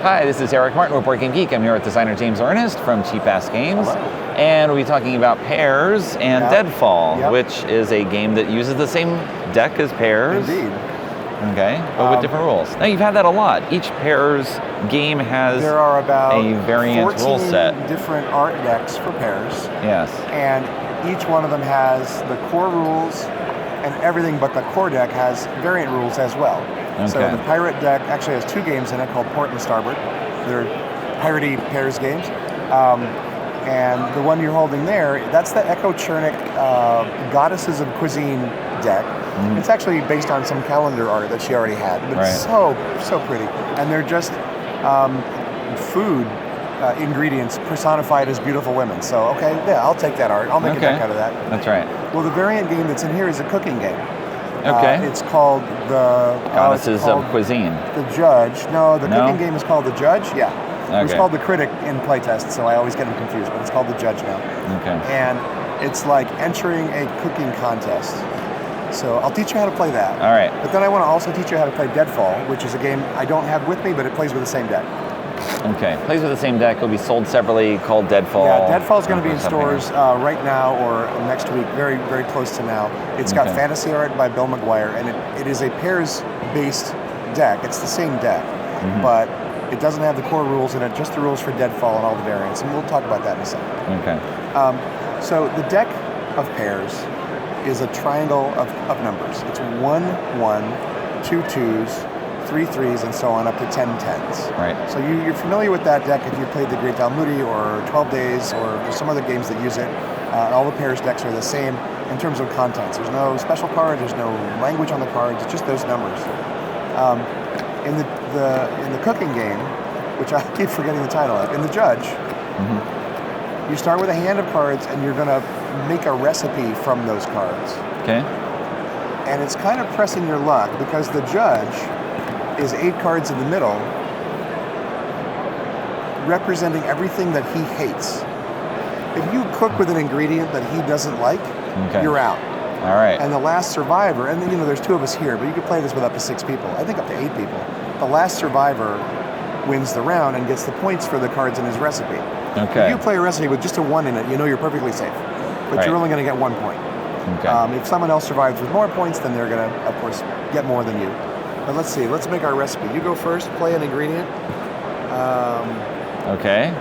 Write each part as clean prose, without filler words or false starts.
Hi, this is Eric Martin with Board Game Geek. I'm here with designer James Ernest from Cheap Ass Games. Hello. And we'll be talking about Pairs and Deadfall, which is a game that uses the same deck as Pairs. Indeed. Okay, but with different rules. Now, you've had that a lot. Each Pairs game has there are about a variant rule set. Different art decks for Pairs. Yes. And each one of them has the core rules, and everything but the core deck has variant rules as well. Okay. So the Pirate deck actually has 2 games in it called Port and Starboard. They're piratey Pairs games. And the one you're holding there, that's the Echo Chernik Goddesses of Cuisine deck. Mm-hmm. It's actually based on some calendar art that she already had, but it's so pretty. And they're just food ingredients personified as beautiful women. So, okay, yeah, I'll take that art. I'll make a deck out of that. That's right. Well, the variant game that's in here is a cooking game. Okay. It's called the... Goddesses of Cuisine. The Judge. No, the cooking game is called The Judge. Yeah. Okay. It was called The Critic in playtest, so I always get them confused, but it's called The Judge now. Okay. And it's like entering a cooking contest. So I'll teach you how to play that. All right. But then I want to also teach you how to play Deadfall, which is a game I don't have with me, but it plays with the same deck. Okay. Plays with the same deck. It'll be sold separately, called Deadfall. Yeah, Deadfall's going to be in stores right now or next week, very, very close to now. It's got fantasy art by Bill McGuire, and it is a Pairs-based deck. It's the same deck, but it doesn't have the core rules in it, just the rules for Deadfall and all the variants, and we'll talk about that in a second. Okay. So the deck of Pairs is a triangle of numbers. It's 1, 1, 2 2s, 3 3s, and so on up to 10 10s. Right. So you're familiar with that deck if you played the Great Dalmuti or 12 Days or some other games that use it. All the Pairs decks are the same in terms of contents. There's no special cards, there's no language on the cards, it's just those numbers. In the cooking game, which I keep forgetting the title of, in The Judge, you start with a hand of cards and you're going to make a recipe from those cards. Okay. And it's kind of pressing your luck because the Judge is 8 cards in the middle representing everything that he hates. If you cook with an ingredient that he doesn't like, you're out. All right. And the last survivor, and then there's 2 of us here, but you could play this with up to 6 people. I think up to 8 people. The last survivor wins the round and gets the points for the cards in his recipe. Okay. If you play a recipe with just a 1 in it, you know you're perfectly safe. But you're only going to get 1 point. Okay. If someone else survives with more points, then they're going to, of course, get more than you. But let's see. Let's make our recipe. You go first. Play an ingredient. Okay.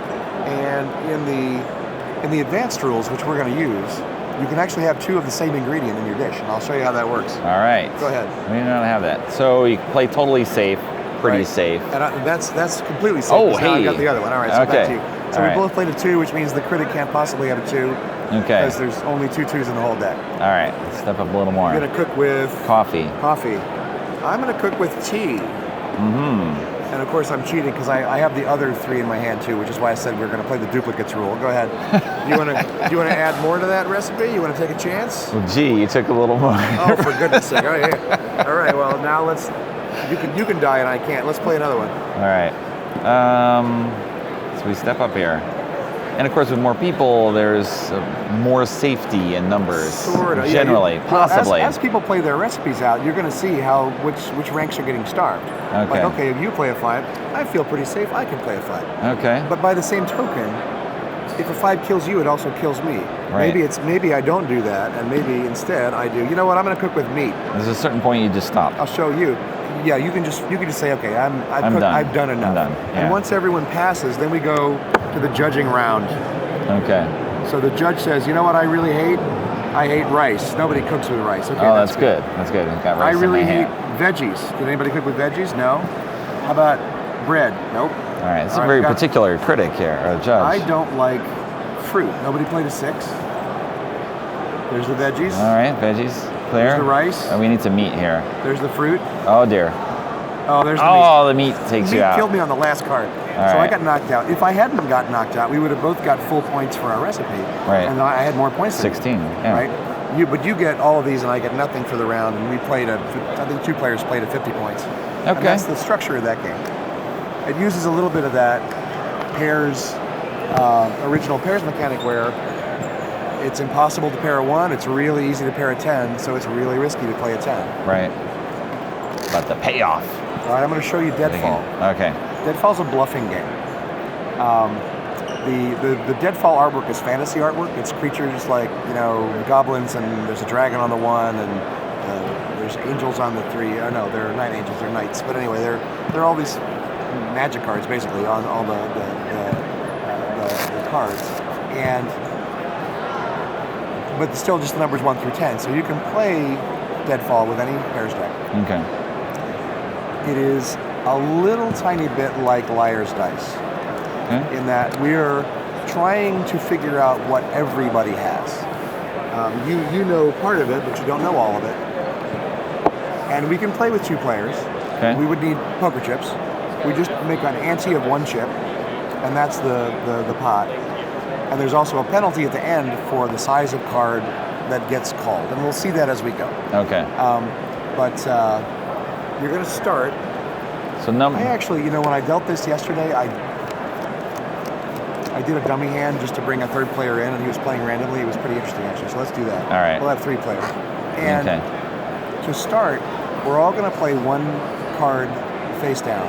And in the advanced rules, which we're going to use, you can actually have 2 of the same ingredient in your dish, and I'll show you how that works. All right. Go ahead. We don't have that. So you play totally safe, pretty safe. And that's completely safe. Oh, hey. Now I got the other one. All right, so back to you. So we both played a 2, which means the critic can't possibly have a 2. Okay. Because there's only 2 2s in the whole deck. All right. Let's step up a little more. You're going to cook with... Coffee. I'm going to cook with tea. And of course I'm cheating because I have the other 3 in my hand too, which is why I said we're going to play the duplicates rule. Go ahead. Do you want to add more to that recipe? You want to take a chance? Well, gee, you took a little more. Oh, for goodness sake! Oh, yeah. All right. Well, now let's. You can die and I can't. Let's play another one. All right. So we step up here. And of course, with more people, there's more safety in numbers. Sort of. Generally, possibly. As people play their recipes out, you're going to see which ranks are getting starved. Okay. Like, okay, if you play a 5, I feel pretty safe. I can play a 5. Okay. But by the same token, if a 5 kills you, it also kills me. Right. Maybe I don't do that, and maybe instead I do. You know what? I'm going to cook with meat. There's a certain point you just stop. I'll show you. Yeah, you can just say, okay, I've done enough. I'm done. Yeah. And once everyone passes, then we go to the judging round. Okay. So the judge says, you know what I really hate? I hate rice. Nobody cooks with rice. Okay, that's good. That's good. We've got rice I really in my hate hand. veggies. Did anybody cook with veggies? No. How about bread? Nope. All right. It's a very particular critic here, or judge. I don't like fruit. Nobody played a 6. There's the veggies. All right, veggies. Clear. There's the rice. Oh, we need some meat here. There's the fruit. Oh, dear. Oh, there's the meat. Oh, the meat takes you out. Meat killed me on the last card. So I got knocked out. If I hadn't got knocked out, we would have both got full points for our recipe. Right. And I had more points than 16, yeah. Right? But you get all of these and I get nothing for the round. And we played I think 2 players played at 50 points. Okay. And that's the structure of that game. It uses a little bit of that Pairs, original Pairs mechanic where it's impossible to pair a 1, it's really easy to pair a 10, so it's really risky to play a 10. Right. But the payoff. All right, I'm going to show you Deadfall. Okay. Deadfall's a bluffing game. The Deadfall artwork is fantasy artwork. It's creatures like, goblins, and there's a dragon on the one, and there's angels on the three. Oh no, they're not angels, they're knights. But anyway, they're all these magic cards basically on all the cards, but still just the numbers 1 through 10. So you can play Deadfall with any pairs deck. Okay. It is a little tiny bit like Liar's Dice, in that we're trying to figure out what everybody has. You know part of it, but you don't know all of it. And we can play with 2 players. Okay. We would need poker chips. We just make an ante of 1 chip, and that's the pot. And there's also a penalty at the end for the size of card that gets called, and we'll see that as we go. Okay. But you're going to start. So I actually, when I dealt this yesterday, I did a dummy hand just to bring a 3rd player in, and he was playing randomly. It was pretty interesting, actually. So let's do that. All right. We'll have 3 players. And to start, we're all going to play 1 card face down.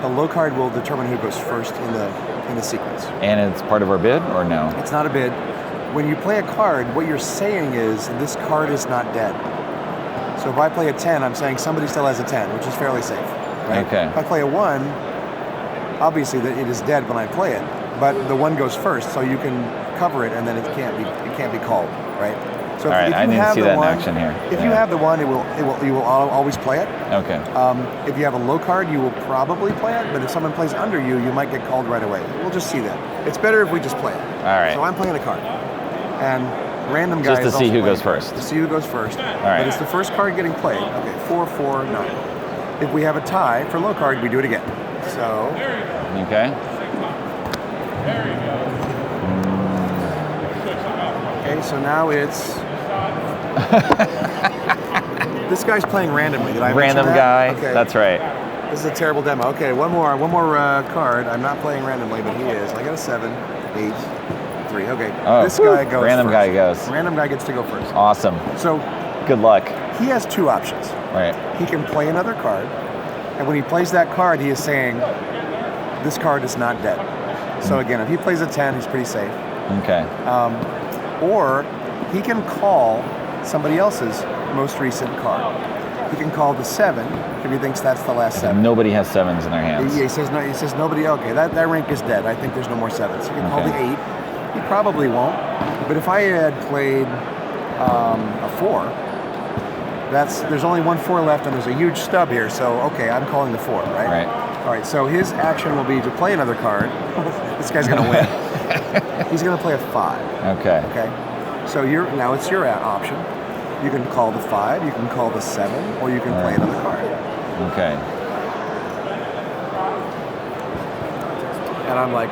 The low card will determine who goes first in the sequence. And it's part of our bid, or no? It's not a bid. When you play a card, what you're saying is this card is not dead. So if I play a 10, I'm saying somebody still has a 10, which is fairly safe. Right? Okay. If I play a 1, obviously that it is dead when I play it, but the 1 goes first, so you can cover it, and then it can't be called, right? So all right, I need to see that in action here. If you have the 1, you will always play it. Okay. If you have a low card, you will probably play it, but if someone plays under you, you might get called right away. We'll just see that. It's better if we just play it. All right. So I'm playing a card, and random guy just to see who goes first. To see who goes first. All right. But it's the first card getting played. Okay, 4, 4, 9. If we have a tie for low card, we do it again. So. Okay. Okay, so now it's. This guy's playing randomly. Did I Random mention that? guy. Okay. That's right. This is a terrible demo. Okay, one more card. I'm not playing randomly, but he is. I got a 7, 8, 3. Okay. Oh, this guy goes. Random first. guy goes. Random guy gets to go first. Awesome. So. Good luck. He has 2 options. Right. He can play another card, and when he plays that card, he is saying, "This card is not dead." So again, if he plays a 10, he's pretty safe. Okay. Or he can call somebody else's most recent card. He can call the 7 if he thinks that's the last 7. Nobody has 7s in their hands. He says no. He says nobody. Okay, that rank is dead. I think there's no more 7s. He can call the 8. He probably won't. But if I had played a 4, there's only 1 4 left, and there's a huge stub here. So okay, I'm calling the 4, right? Right. All right. So his action will be to play another card. This guy's going to win. He's going to play a 5. Okay. Okay. So now it's your option. You can call the 5, you can call the 7, or you can play another card. Okay. And I'm like,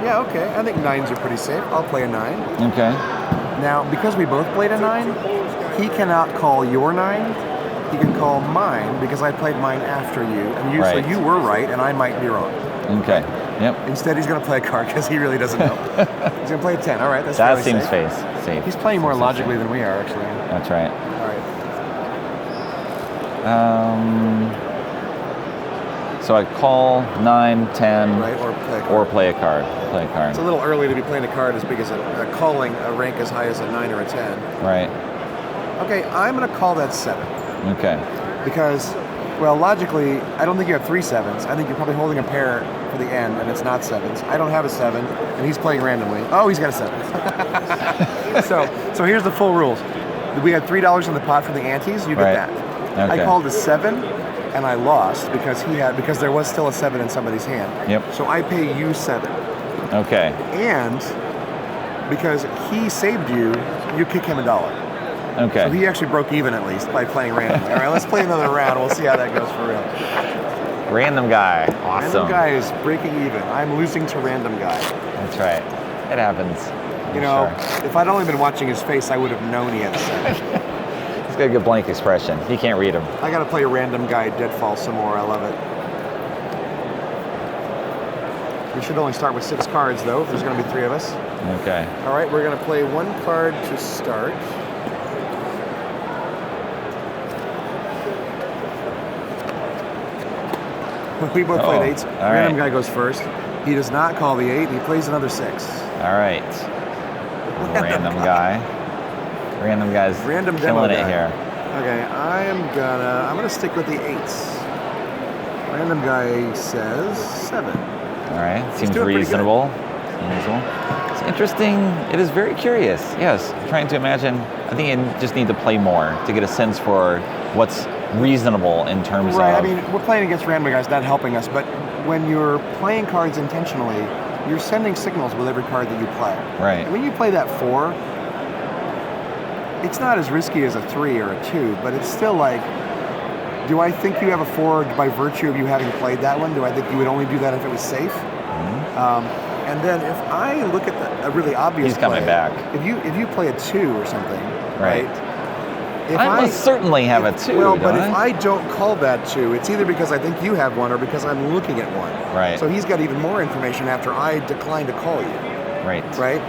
yeah, okay. I think 9s are pretty safe. I'll play a 9. Okay. Now, because we both played a 9, he cannot call your 9. He can call mine because I played mine after you, and so you were right, and I might be wrong. Okay. Yep. Instead, he's going to play a card because he really doesn't know. He's going to play a 10. All right, that's that really seems safe. safe. He's playing more logically than we are, actually. That's right. All right. So I call 9, 10, right, or play a card. Play a card. It's a little early to be playing a card as big as calling a rank as high as a 9 or a 10. Right. Okay, I'm going to call that 7. Okay. Because, well, logically, I don't think you have 3 7s. I think you're probably holding a pair for the end, and it's not 7s. I don't have a 7, and he's playing randomly. Oh, he's got a 7. So here's the full rules. We had $3 in the pot for the antes. You get that. Okay. I called a 7, and I lost because there was still a 7 in somebody's hand. Yep. So I pay you 7. Okay. And because he saved you, you kick him $1. Okay. So he actually broke even at least by playing randomly. All right, let's play another round. We'll see how that goes for real. Random guy. Awesome. Random guy is breaking even. I'm losing to random guy. That's right. It happens. If I'd only been watching his face, I would have known he had a 7. He's got a good blank expression. You can't read him. I got to play random guy Deadfall some more. I love it. We should only start with 6 cards, though, if there's going to be 3 of us. Okay. All right, we're going to play 1 card to start. We both played 8s. All Random right. guy goes first. He does not call the 8. He plays another 6. All right. Random guy. Random guy's Random demo killing it guy. here. Okay, I'm gonna stick with the 8s. Random guy says 7. All right. Seems doing pretty reasonable. It's interesting. It is very curious. Yes. I'm trying to imagine. I think you just need to play more to get a sense for what's reasonable in terms Right. of. I mean, we're playing against random guys, not helping us. But when you're playing cards intentionally, you're sending signals with every card that you play. Right. When you play that 4, it's not as risky as a 3 or a 2, but it's still like, do I think you have a 4 by virtue of you having played that one? Do I think you would only do that if it was safe? Mm-hmm. And then if I look at a really obvious He's coming play, back. If you play a 2 or something, right? If I must certainly have a 2. Well, but don't if I? I don't call that 2, it's either because I think you have one or because I'm looking at one. Right. So he's got even more information after I decline to call you. Right. Right?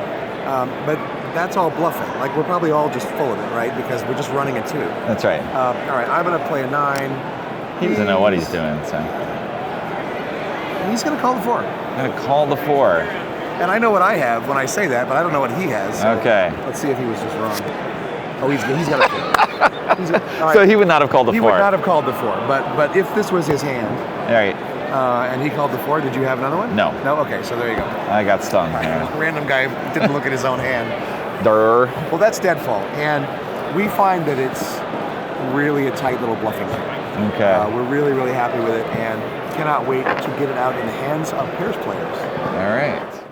But that's all bluffing. Like, we're probably all just full of it, right? Because we're just running a 2. That's right. All right, I'm going to play a 9. He doesn't know what he's doing, so. He's going to call the 4. I'm gonna call the 4. And I know what I have when I say that, but I don't know what he has. So Okay. Let's see if he was just wrong. Oh, he's got a 4. All right. So he would not have called the 4. He would not have called the 4. But if this was his hand, All right. and he called the 4, did you have another one? No. No? Okay, so there you go. I got stung here. Random guy didn't look at his own hand. Durr. Well, that's Deadfall. And we find that it's really a tight little bluffing game. Okay. We're really, really happy with it and cannot wait to get it out in the hands of Pairs players. All right.